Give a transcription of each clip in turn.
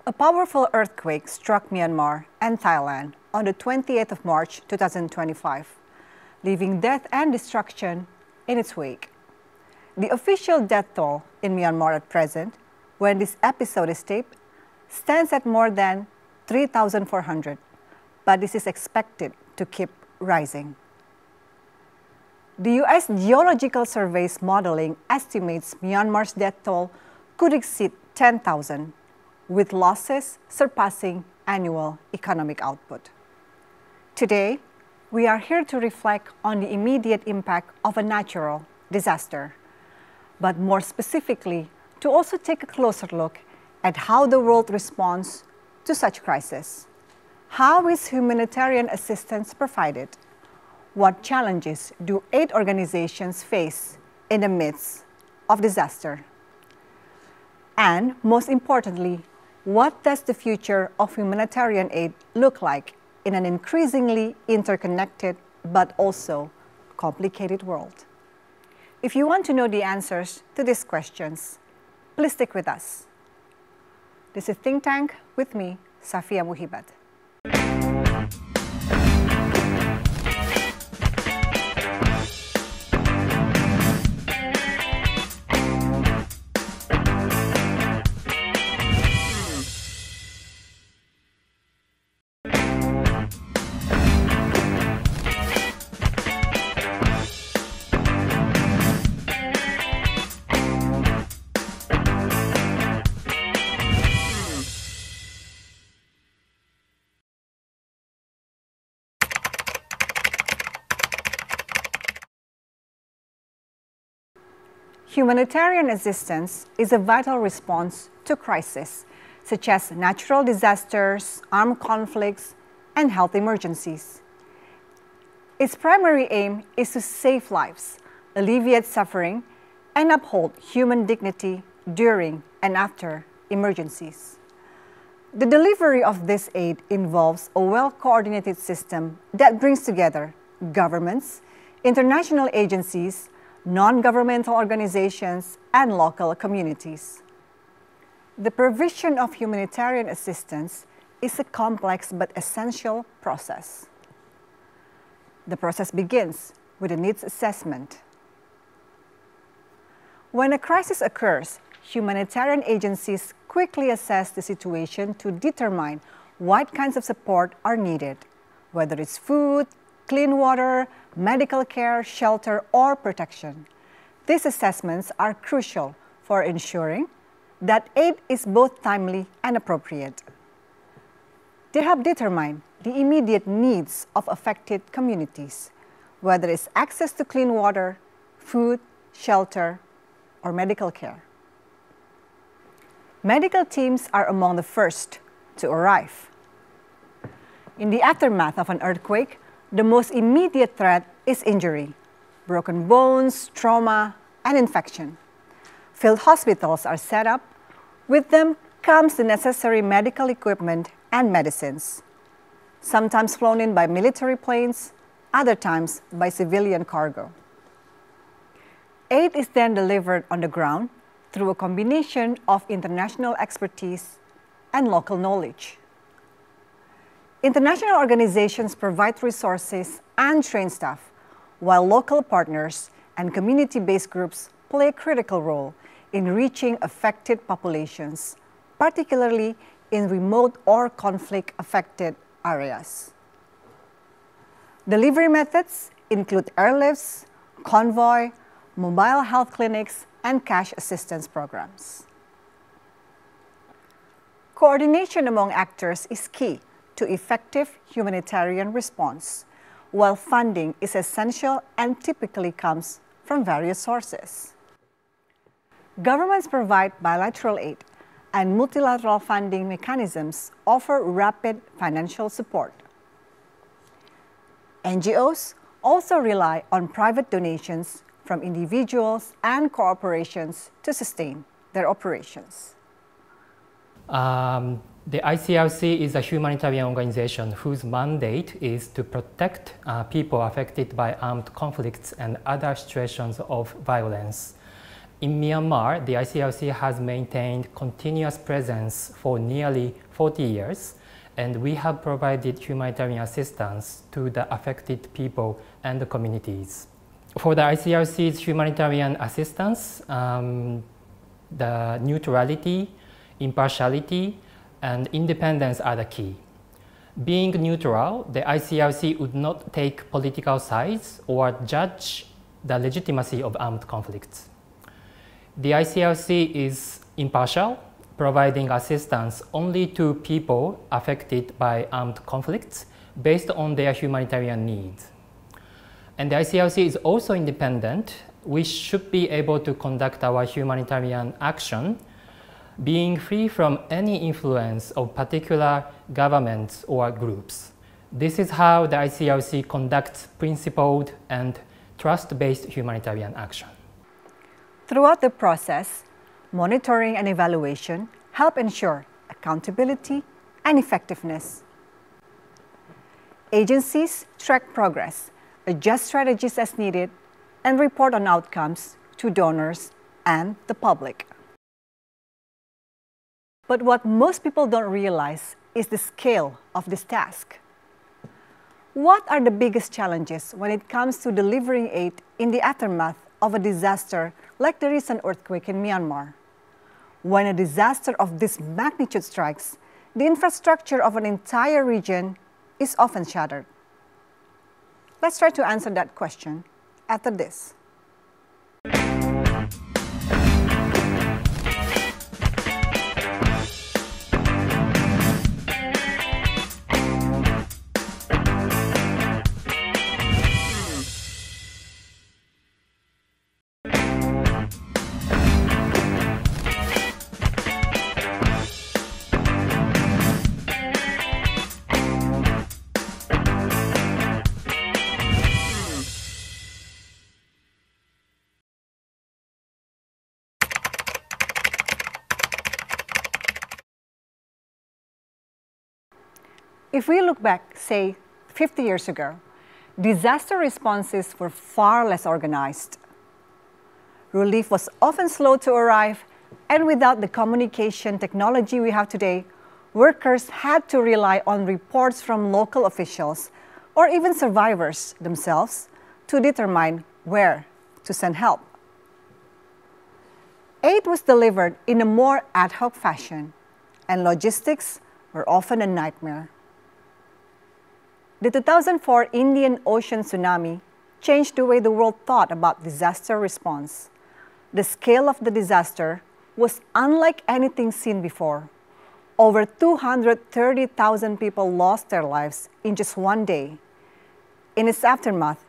A powerful earthquake struck Myanmar and Thailand on the 28th of March 2025, leaving death and destruction in its wake. The official death toll in Myanmar at present, when this episode is taped, stands at more than 3,400, but this is expected to keep rising. The U.S. Geological Survey's modeling estimates Myanmar's death toll could exceed 10,000, with losses surpassing annual economic output. Today, we are here to reflect on the immediate impact of a natural disaster, but more specifically, to also take a closer look at how the world responds to such crisis. How is humanitarian assistance provided? What challenges do aid organizations face in the midst of disaster? And most importantly, what does the future of humanitarian aid look like in an increasingly interconnected but also complicated world? If you want to know the answers to these questions, please stick with us. This is Think Tank with me, Shafiah Muhibat. Humanitarian assistance is a vital response to crises, such as natural disasters, armed conflicts, and health emergencies. Its primary aim is to save lives, alleviate suffering, and uphold human dignity during and after emergencies. The delivery of this aid involves a well-coordinated system that brings together governments, international agencies, non-governmental organizations, and local communities. The provision of humanitarian assistance is a complex but essential process. The process begins with a needs assessment. When a crisis occurs, humanitarian agencies quickly assess the situation to determine what kinds of support are needed, whether it's food, clean water, medical care, shelter, or protection. These assessments are crucial for ensuring that aid is both timely and appropriate. They help determine the immediate needs of affected communities, whether it's access to clean water, food, shelter, or medical care. Medical teams are among the first to arrive. In the aftermath of an earthquake, the most immediate threat is injury, broken bones, trauma, and infection. Field hospitals are set up. With them comes the necessary medical equipment and medicines, sometimes flown in by military planes, other times by civilian cargo. Aid is then delivered on the ground through a combination of international expertise and local knowledge. International organizations provide resources and train staff, while local partners and community-based groups play a critical role in reaching affected populations, particularly in remote or conflict-affected areas. Delivery methods include airlifts, convoy, mobile health clinics, and cash assistance programs. Coordination among actors is key to effective humanitarian response, while funding is essential and typically comes from various sources. Governments provide bilateral aid, and multilateral funding mechanisms offer rapid financial support. NGOs also rely on private donations from individuals and corporations to sustain their operations. The ICRC is a humanitarian organization whose mandate is to protect people affected by armed conflicts and other situations of violence. In Myanmar, the ICRC has maintained continuous presence for nearly 40 years, and we have provided humanitarian assistance to the affected people and the communities. For the ICRC's humanitarian assistance, the neutrality, impartiality, and independence are the key. Being neutral, the ICRC would not take political sides or judge the legitimacy of armed conflicts. The ICRC is impartial, providing assistance only to people affected by armed conflicts based on their humanitarian needs. And the ICRC is also independent. We should be able to conduct our humanitarian action being free from any influence of particular governments or groups. This is how the ICRC conducts principled and trust-based humanitarian action. Throughout the process, monitoring and evaluation help ensure accountability and effectiveness. Agencies track progress, adjust strategies as needed, and report on outcomes to donors and the public. But what most people don't realize is the scale of this task. What are the biggest challenges when it comes to delivering aid in the aftermath of a disaster like the recent earthquake in Myanmar? When a disaster of this magnitude strikes, the infrastructure of an entire region is often shattered. Let's try to answer that question after this. If we look back, say, 50 years ago, disaster responses were far less organized. Relief was often slow to arrive, and without the communication technology we have today, workers had to rely on reports from local officials or even survivors themselves to determine where to send help. Aid was delivered in a more ad hoc fashion, and logistics were often a nightmare. The 2004 Indian Ocean tsunami changed the way the world thought about disaster response. The scale of the disaster was unlike anything seen before. Over 230,000 people lost their lives in just one day. In its aftermath,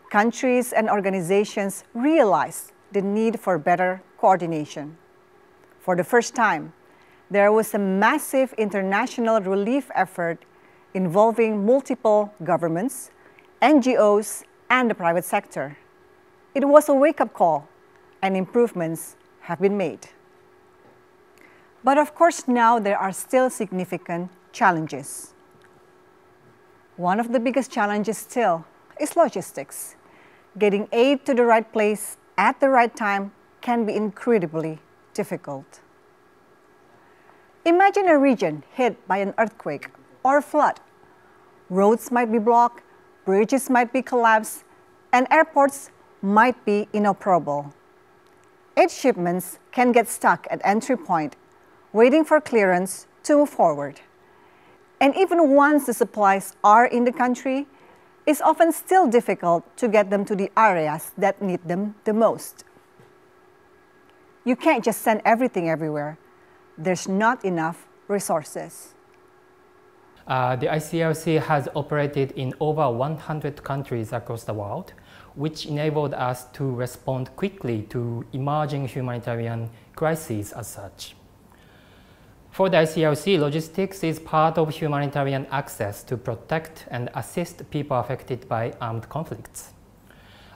countries and organizations realized the need for better coordination. For the first time, there was a massive international relief effort involving multiple governments, NGOs, and the private sector. It was a wake-up call, and improvements have been made. But of course, now there are still significant challenges. One of the biggest challenges still is logistics. Getting aid to the right place at the right time can be incredibly difficult. Imagine a region hit by an earthquake or a flood. Roads might be blocked, bridges might be collapsed, and airports might be inoperable. Aid shipments can get stuck at entry point, waiting for clearance to move forward. And even once the supplies are in the country, it's often still difficult to get them to the areas that need them the most. You can't just send everything everywhere. There's not enough resources. The ICRC has operated in over 100 countries across the world. which enabled us to respond quickly to emerging humanitarian crises as such. For the ICRC, logistics is part of humanitarian access to protect and assist people affected by armed conflicts.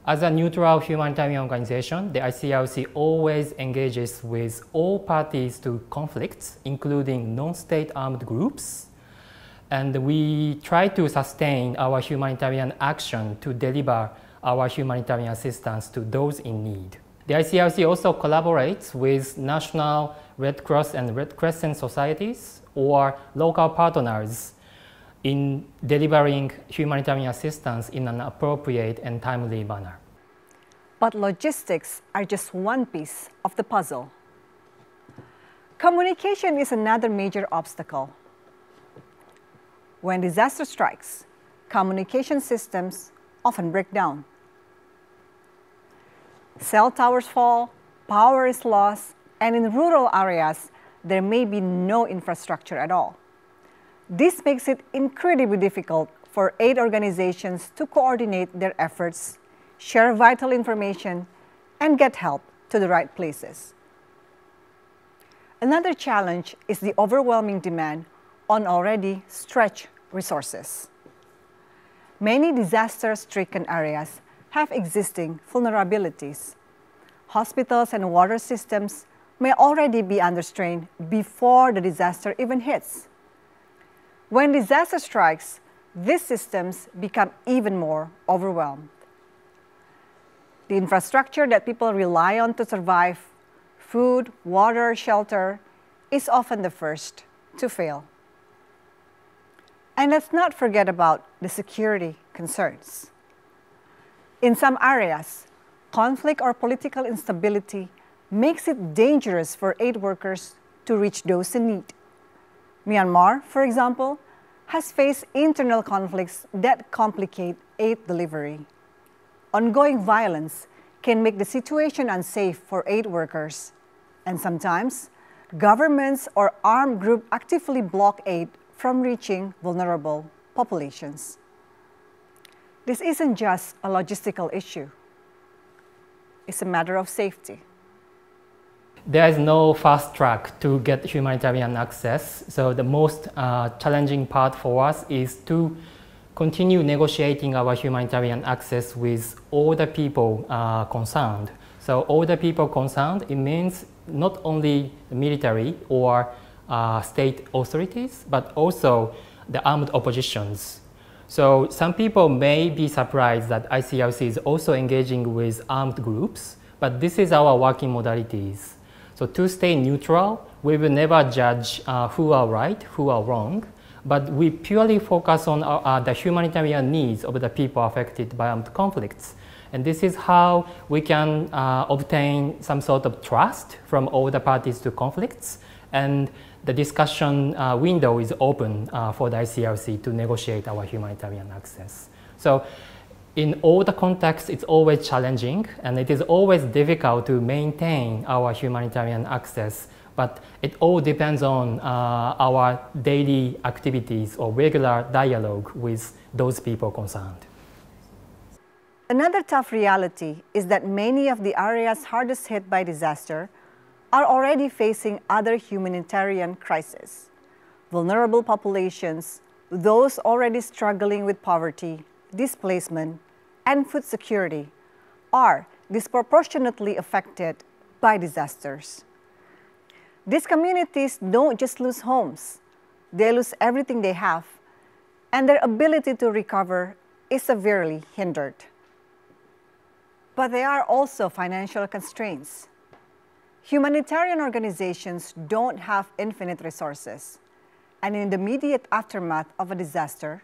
As a neutral humanitarian organization, the ICRC always engages with all parties to conflicts, including non-state armed groups, and we try to sustain our humanitarian action to deliver our humanitarian assistance to those in need. The ICRC also collaborates with national Red Cross and Red Crescent societies or local partners in delivering humanitarian assistance in an appropriate and timely manner. But logistics are just one piece of the puzzle. Communication is another major obstacle. When disaster strikes, communication systems often break down. Cell towers fall, power is lost, and in rural areas, there may be no infrastructure at all. This makes it incredibly difficult for aid organizations to coordinate their efforts, share vital information, and get help to the right places. Another challenge is the overwhelming demand on already stretched resources. Many disaster-stricken areas have existing vulnerabilities. Hospitals and water systems may already be under strain before the disaster even hits. When disaster strikes, these systems become even more overwhelmed. The infrastructure that people rely on to survive, food, water, shelter, is often the first to fail. And let's not forget about the security concerns. In some areas, conflict or political instability makes it dangerous for aid workers to reach those in need. Myanmar, for example, has faced internal conflicts that complicate aid delivery. Ongoing violence can make the situation unsafe for aid workers, and sometimes governments or armed groups actively block aid from reaching vulnerable populations. This isn't just a logistical issue. It's a matter of safety. There is no fast track to get humanitarian access, so the most challenging part for us is to continue negotiating our humanitarian access with all the people concerned. So all the people concerned, it means not only the military or state authorities, but also the armed oppositions. So some people may be surprised that ICRC is also engaging with armed groups, but this is our working modalities. So to stay neutral, we will never judge who are right, who are wrong, but we purely focus on the humanitarian needs of the people affected by armed conflicts. And this is how we can obtain some sort of trust from all the parties to conflicts. And the discussion window is open for the ICRC to negotiate our humanitarian access. So in all the contexts, it's always challenging, and it is always difficult to maintain our humanitarian access, but it all depends on our daily activities or regular dialogue with those people concerned. Another tough reality is that many of the areas hardest hit by disaster are already facing other humanitarian crises. Vulnerable populations, those already struggling with poverty, displacement, and food security, are disproportionately affected by disasters. These communities don't just lose homes, they lose everything they have, and their ability to recover is severely hindered. But there are also financial constraints. Humanitarian organizations don't have infinite resources, and in the immediate aftermath of a disaster,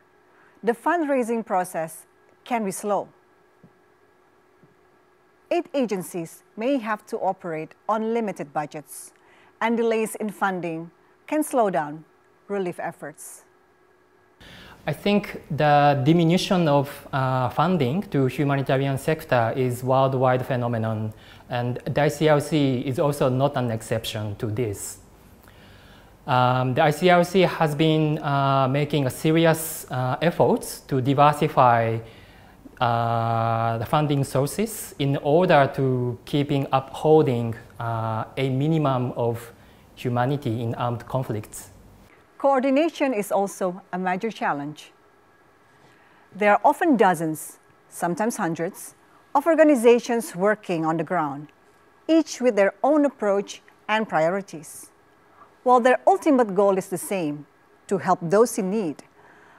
the fundraising process can be slow. Aid agencies may have to operate on limited budgets, and delays in funding can slow down relief efforts. I think the diminution of funding to humanitarian sector is a worldwide phenomenon, and the ICRC is also not an exception to this. The ICRC has been making a serious efforts to diversify the funding sources in order to keeping upholding a minimum of humanity in armed conflicts. Coordination is also a major challenge. There are often dozens, sometimes hundreds, of organizations working on the ground, each with their own approach and priorities. While their ultimate goal is the same, to help those in need,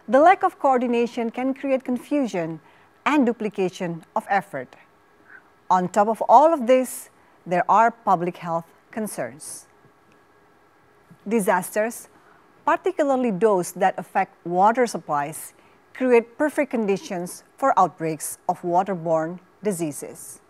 the lack of coordination can create confusion and duplication of effort. On top of all of this, there are public health concerns. Disasters, particularly those that affect water supplies, create perfect conditions for outbreaks of waterborne diseases.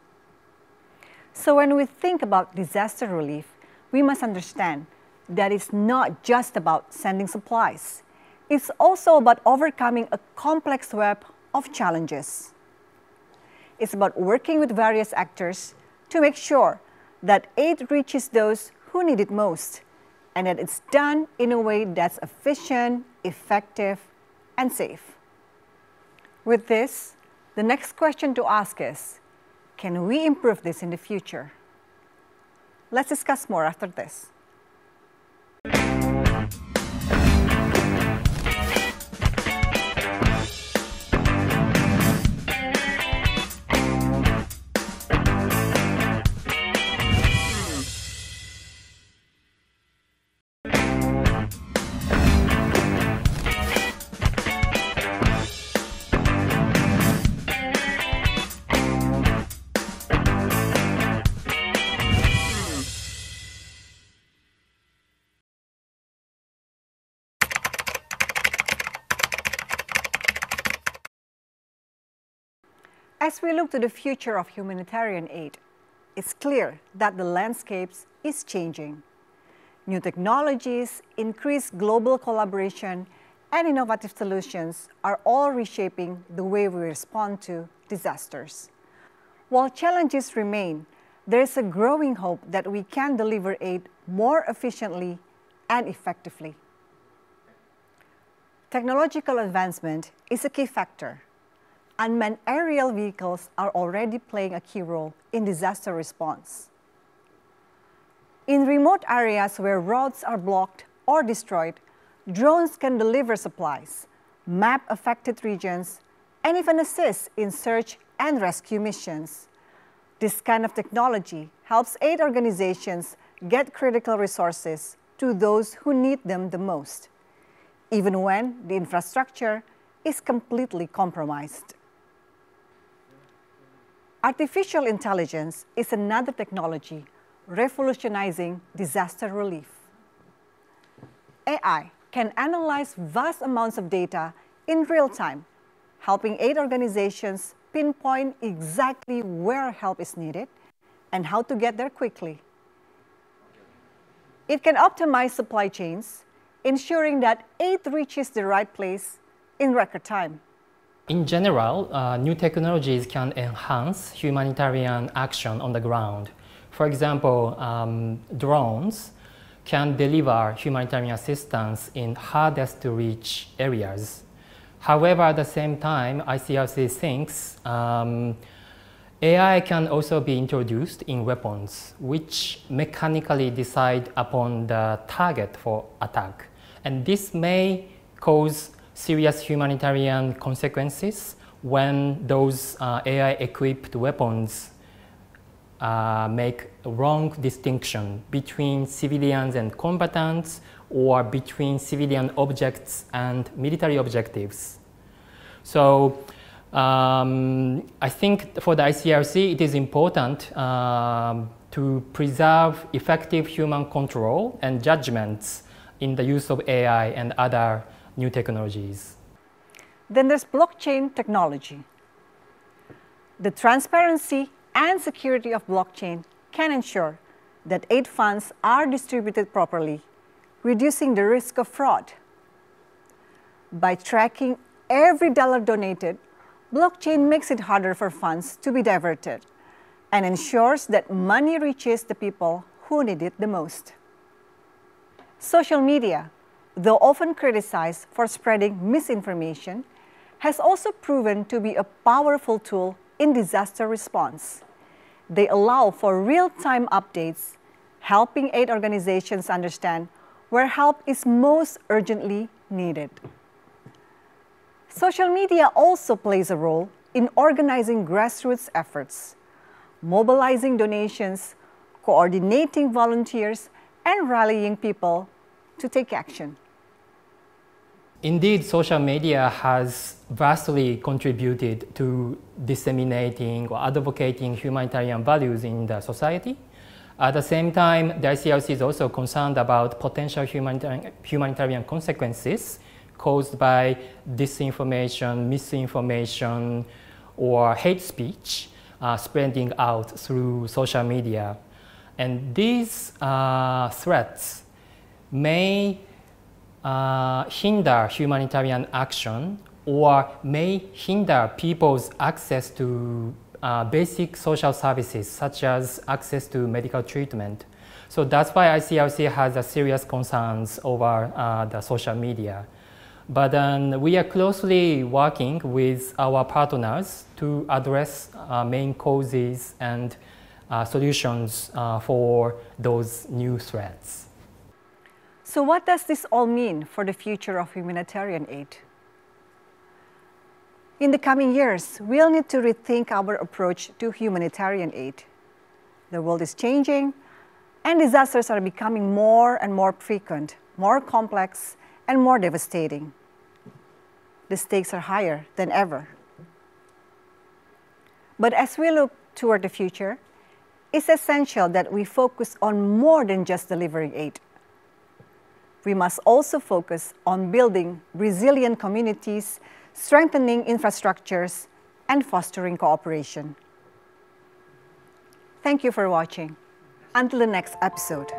So when we think about disaster relief, we must understand that it's not just about sending supplies. It's also about overcoming a complex web of challenges. It's about working with various actors to make sure that aid reaches those who need it most, and that it's done in a way that's efficient, effective, and safe. With this, the next question to ask is, can we improve this in the future? Let's discuss more after this. As we look to the future of humanitarian aid, it's clear that the landscape is changing. New technologies, increased global collaboration, and innovative solutions are all reshaping the way we respond to disasters. While challenges remain, there is a growing hope that we can deliver aid more efficiently and effectively. Technological advancement is a key factor. Unmanned aerial vehicles are already playing a key role in disaster response. In remote areas where roads are blocked or destroyed, drones can deliver supplies, map affected regions, and even assist in search and rescue missions. This kind of technology helps aid organizations get critical resources to those who need them the most, even when the infrastructure is completely compromised. Artificial intelligence is another technology revolutionizing disaster relief. AI can analyze vast amounts of data in real time, helping aid organizations pinpoint exactly where help is needed and how to get there quickly. It can optimize supply chains, ensuring that aid reaches the right place in record time. In general, new technologies can enhance humanitarian action on the ground. For example, drones can deliver humanitarian assistance in hardest to reach areas. However, at the same time, ICRC thinks AI can also be introduced in weapons, which mechanically decide upon the target for attack. And this may cause serious humanitarian consequences when those AI-equipped weapons make wrong distinction between civilians and combatants or between civilian objects and military objectives. So I think for the ICRC it is important to preserve effective human control and judgments in the use of AI and other new technologies. Then there's blockchain technology. The transparency and security of blockchain can ensure that aid funds are distributed properly, reducing the risk of fraud. By tracking every dollar donated, blockchain makes it harder for funds to be diverted and ensures that money reaches the people who need it the most. Social media, though often criticized for spreading misinformation, has also proven to be a powerful tool in disaster response. They allow for real-time updates, helping aid organizations understand where help is most urgently needed. Social media also plays a role in organizing grassroots efforts, mobilizing donations, coordinating volunteers, and rallying people to take action. Indeed, social media has vastly contributed to disseminating or advocating humanitarian values in the society. At the same time, the ICRC is also concerned about potential humanitarian consequences caused by disinformation, misinformation, or hate speech spreading out through social media. And these threats may hinder humanitarian action or may hinder people's access to basic social services such as access to medical treatment. So that's why ICRC has a serious concerns over the social media. But we are closely working with our partners to address main causes and solutions for those new threats. So what does this all mean for the future of humanitarian aid? In the coming years, we'll need to rethink our approach to humanitarian aid. The world is changing, and disasters are becoming more and more frequent, more complex, and more devastating. The stakes are higher than ever. But as we look toward the future, it's essential that we focus on more than just delivering aid. We must also focus on building resilient communities, strengthening infrastructures, and fostering cooperation. Thank you for watching. Until the next episode.